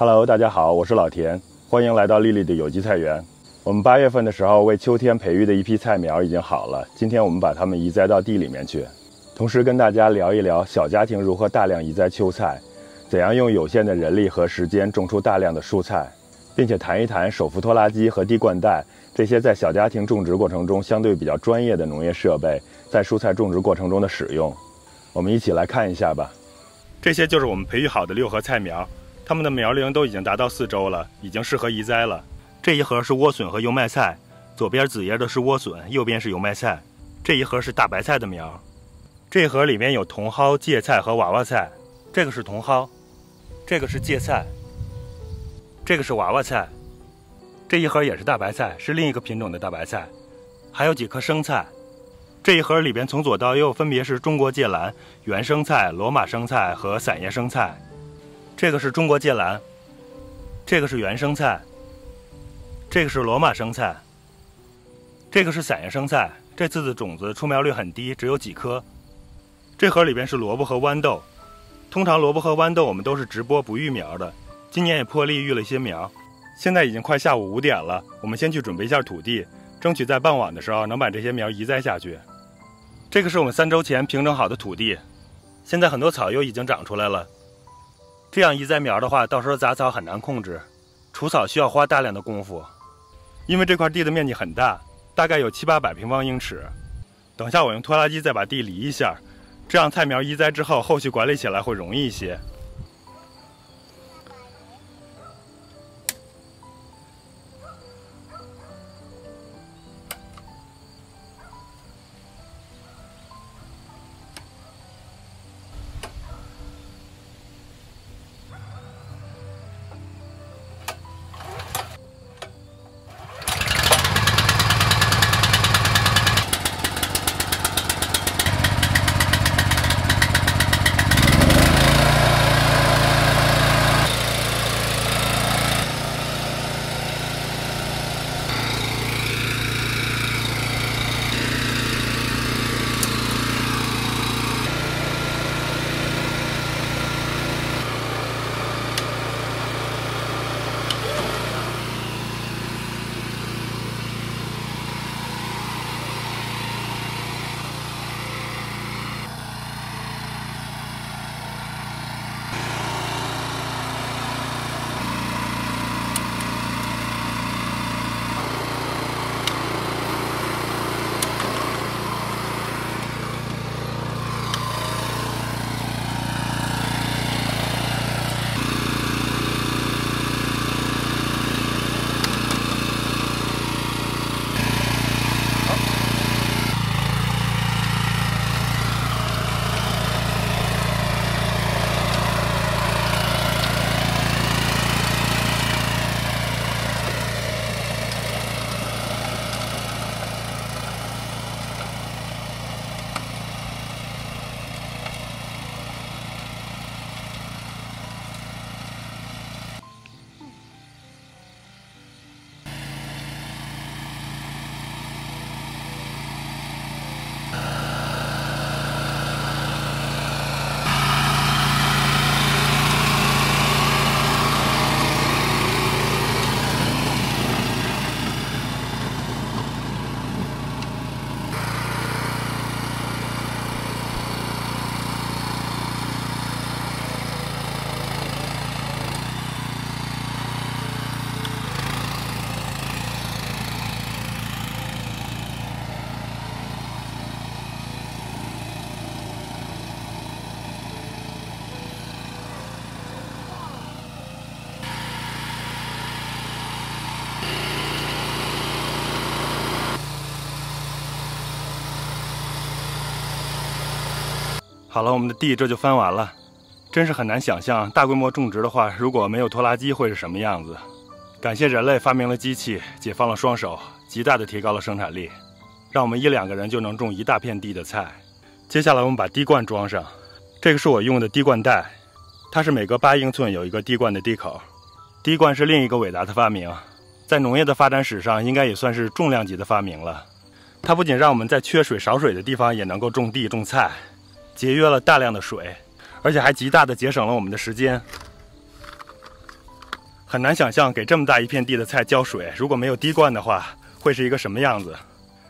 Hello， 大家好，我是老田，欢迎来到丽丽的有机菜园。我们8月份的时候为秋天培育的一批菜苗已经好了，今天我们把它们移栽到地里面去，同时跟大家聊一聊小家庭如何大量移栽秋菜，怎样用有限的人力和时间种出大量的蔬菜，并且谈一谈手扶拖拉机和滴灌袋这些在小家庭种植过程中相对比较专业的农业设备在蔬菜种植过程中的使用。我们一起来看一下吧。这些就是我们培育好的6盒菜苗，它们的苗龄都已经达到4周了，已经适合移栽了。这一盒是莴笋和油麦菜，左边紫叶的是莴笋，右边是油麦菜。这一盒是大白菜的苗，这一盒里面有茼蒿、芥菜和娃娃菜。这个是茼蒿，这个是芥菜，这个是娃娃菜。这一盒也是大白菜，是另一个品种的大白菜，还有几颗生菜。这一盒里边从左到右分别是中国芥蓝、原生菜、罗马生菜和散叶生菜。这个是中国芥蓝，这个是原生菜，这个是罗马生菜，这个是散叶生菜。这次的种子出苗率很低，只有几颗。这盒里边是萝卜和豌豆，通常萝卜和豌豆我们都是直播不育苗的，今年也破例育了一些苗。现在已经快下午5点了，我们先去准备一下土地，争取在傍晚的时候能把这些苗移栽下去。这个是我们3周前平整好的土地，现在很多草又已经长出来了。这样移栽苗的话，到时候杂草很难控制，除草需要花大量的功夫。因为这块地的面积很大，大概有700-800平方英尺。等下我用拖拉机再把地犁一下，这样菜苗移栽之后，后续管理起来会容易一些。好了，我们的地这就翻完了。真是很难想象大规模种植的话，如果没有拖拉机会是什么样子。感谢人类发明了机器，解放了双手，极大的提高了生产力，让我们1-2个人就能种一大片地的菜。接下来我们把滴灌装上，这个是我用的滴灌袋，它是每隔8英寸有一个滴灌的滴口。滴灌是另一个伟大的发明，在农业的发展史上应该也算是重量级的发明了。它不仅让我们在缺水少水的地方也能够种地种菜，节约了大量的水，而且还极大的节省了我们的时间。很难想象给这么大一片地的菜浇水，如果没有滴灌的话，会是一个什么样子。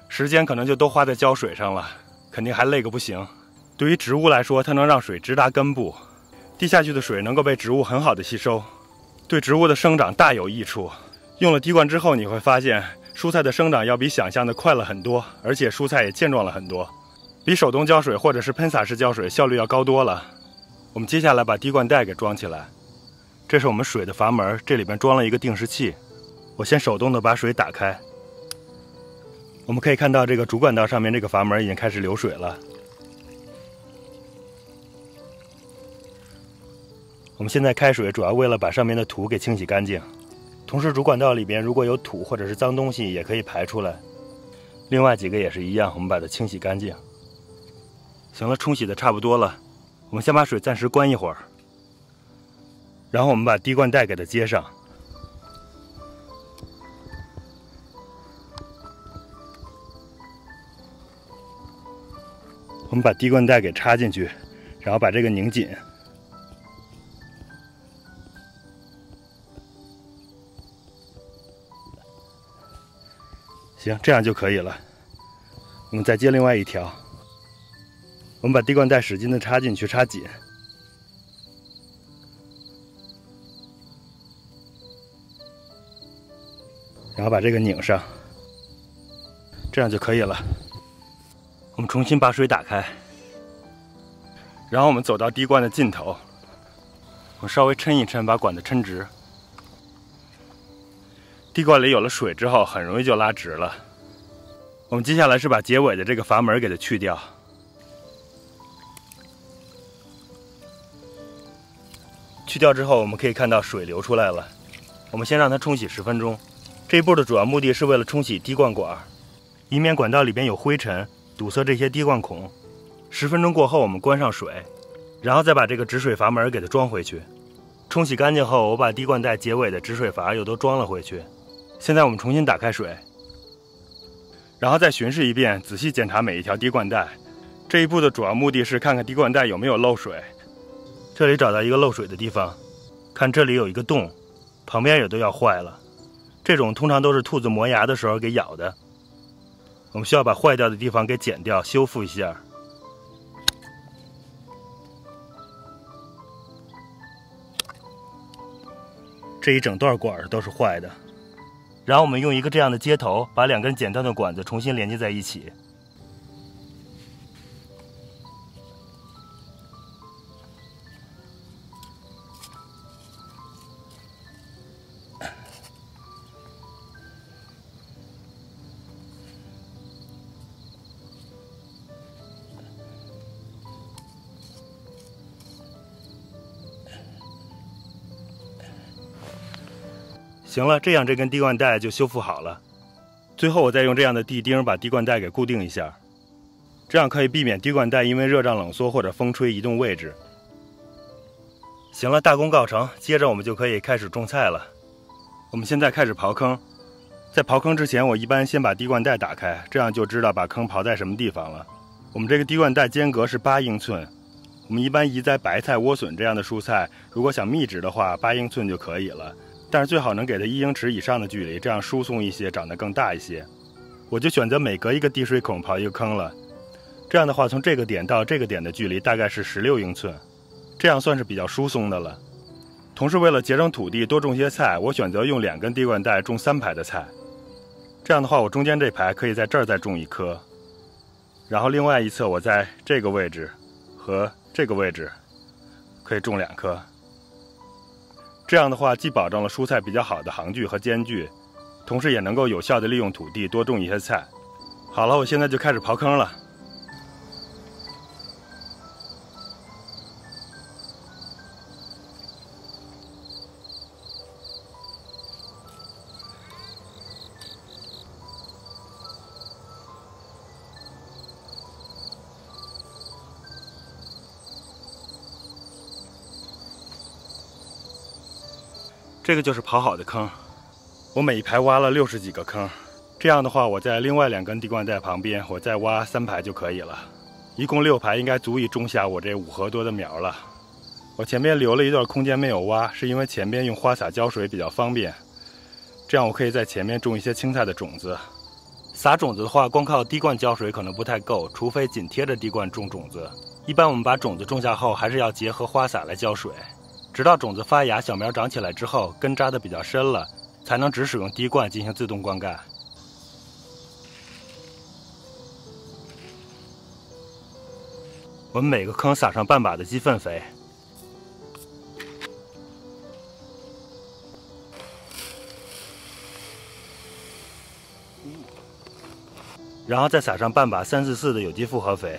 时间可能就都花在浇水上了，肯定还累个不行。对于植物来说，它能让水直达根部，滴下去的水能够被植物很好的吸收，对植物的生长大有益处。用了滴灌之后，你会发现蔬菜的生长要比想象的快了很多，而且蔬菜也健壮了很多，比手动浇水或者是喷洒式浇水效率要高多了。我们接下来把滴灌带给装起来，这是我们水的阀门，这里边装了一个定时器。我先手动的把水打开，我们可以看到这个主管道上面这个阀门已经开始流水了。我们现在开水主要为了把上面的土给清洗干净，同时主管道里边如果有土或者是脏东西也可以排出来。另外几个也是一样，我们把它清洗干净。行了，冲洗的差不多了，我们先把水暂时关一会儿，然后我们把滴灌带给它接上。我们把滴灌带给插进去，然后把这个拧紧。行，这样就可以了。我们再接另外一条，我们把滴灌带使劲的插进去，插紧，然后把这个拧上，这样就可以了。我们重新把水打开，然后我们走到滴灌的尽头，我们稍微抻一抻，把管子抻直。滴灌里有了水之后，很容易就拉直了。我们接下来是把结尾的这个阀门给它去掉。去掉之后，我们可以看到水流出来了。我们先让它冲洗10分钟。这一步的主要目的是为了冲洗滴灌管，以免管道里边有灰尘堵塞这些滴灌孔。10分钟过后，我们关上水，然后再把这个止水阀门给它装回去。冲洗干净后，我把滴灌带结尾的止水阀又都装了回去。现在我们重新打开水，然后再巡视一遍，仔细检查每一条滴灌带。这一步的主要目的是看看滴灌带有没有漏水。这里找到一个漏水的地方，看这里有一个洞，旁边也都要坏了。这种通常都是兔子磨牙的时候给咬的。我们需要把坏掉的地方给剪掉，修复一下。这一整段管都是坏的。然后我们用一个这样的接头，把2根剪断的管子重新连接在一起。行了，这样这根滴灌带就修复好了。最后我再用这样的地钉把滴灌带给固定一下，这样可以避免滴灌带因为热胀冷缩或者风吹移动位置。行了，大功告成，接着我们就可以开始种菜了。我们现在开始刨坑，在刨坑之前，我一般先把滴灌带打开，这样就知道把坑刨在什么地方了。我们这个滴灌带间隔是8英寸，我们一般移栽白菜、莴笋这样的蔬菜，如果想密植的话，8英寸就可以了。但是最好能给它1英尺以上的距离，这样疏松一些，长得更大一些。我就选择每隔一个滴水孔刨一个坑了。这样的话，从这个点到这个点的距离大概是16英寸，这样算是比较疏松的了。同时为了节省土地，多种些菜，我选择用2根滴灌带种3排的菜。这样的话，我中间这排可以在这儿再种1棵，然后另外一侧我在这个位置和这个位置可以种2棵。这样的话，既保证了蔬菜比较好的航距和间距，同时也能够有效地利用土地，多种一些菜。好了，我现在就开始刨坑了。这个就是刨好的坑，我每一排挖了60几个坑，这样的话，我在另外2根滴灌带旁边，我再挖3排就可以了，一共6排应该足以种下我这5合多的苗了。我前边留了一段空间没有挖，是因为前边用花洒浇水比较方便，这样我可以在前面种一些青菜的种子。撒种子的话，光靠滴灌浇水可能不太够，除非紧贴着滴灌种种子。一般我们把种子种下后，还是要结合花洒来浇水，直到种子发芽、小苗长起来之后，根扎得比较深了，才能只使用滴灌进行自动灌溉。我们每个坑撒上半把的鸡粪肥，然后再撒上半把344的有机复合肥。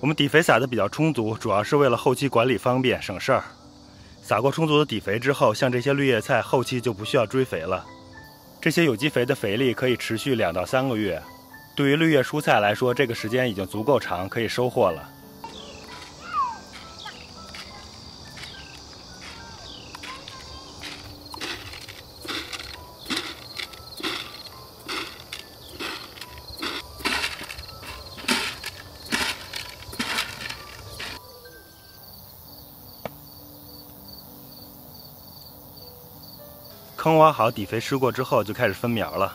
我们底肥撒的比较充足，主要是为了后期管理方便省事儿。撒过充足的底肥之后，像这些绿叶菜后期就不需要追肥了。这些有机肥的肥力可以持续2到3个月，对于绿叶蔬菜来说，这个时间已经足够长，可以收获了。坑挖好，底肥施过之后，就开始分苗了。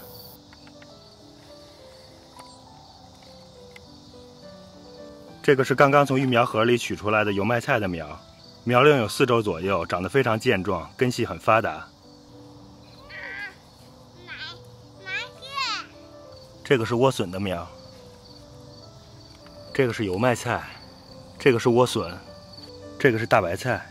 这个是刚刚从育苗盒里取出来的油麦菜的苗，苗龄有4周左右，长得非常健壮，根系很发达。这个是莴笋的苗，这个是油麦菜，这个是莴笋，这个是大白菜。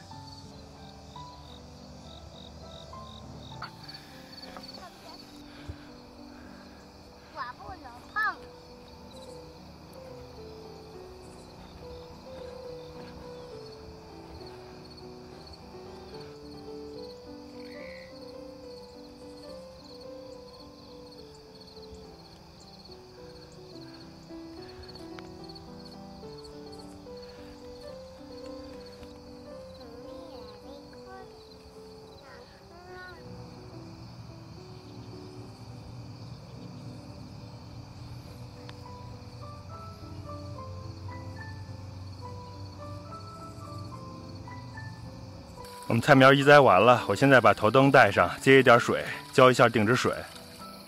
我们菜苗移栽完了，我现在把头灯带上，接一点水，浇一下定植水。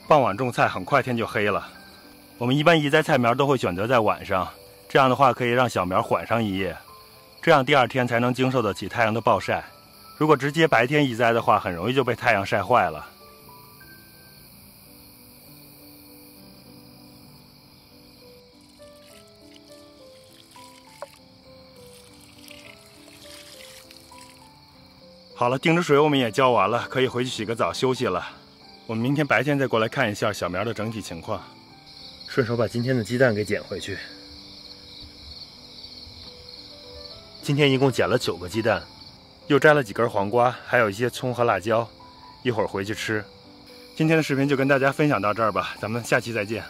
傍晚种菜，很快天就黑了。我们一般移栽菜苗都会选择在晚上，这样的话可以让小苗缓上一夜，这样第2天才能经受得起太阳的暴晒。如果直接白天移栽的话，很容易就被太阳晒坏了。好了，定植水我们也浇完了，可以回去洗个澡休息了。我们明天白天再过来看一下小苗的整体情况，顺手把今天的鸡蛋给捡回去。今天一共捡了9个鸡蛋，又摘了几根黄瓜，还有一些葱和辣椒，一会儿回去吃。今天的视频就跟大家分享到这儿吧，咱们下期再见。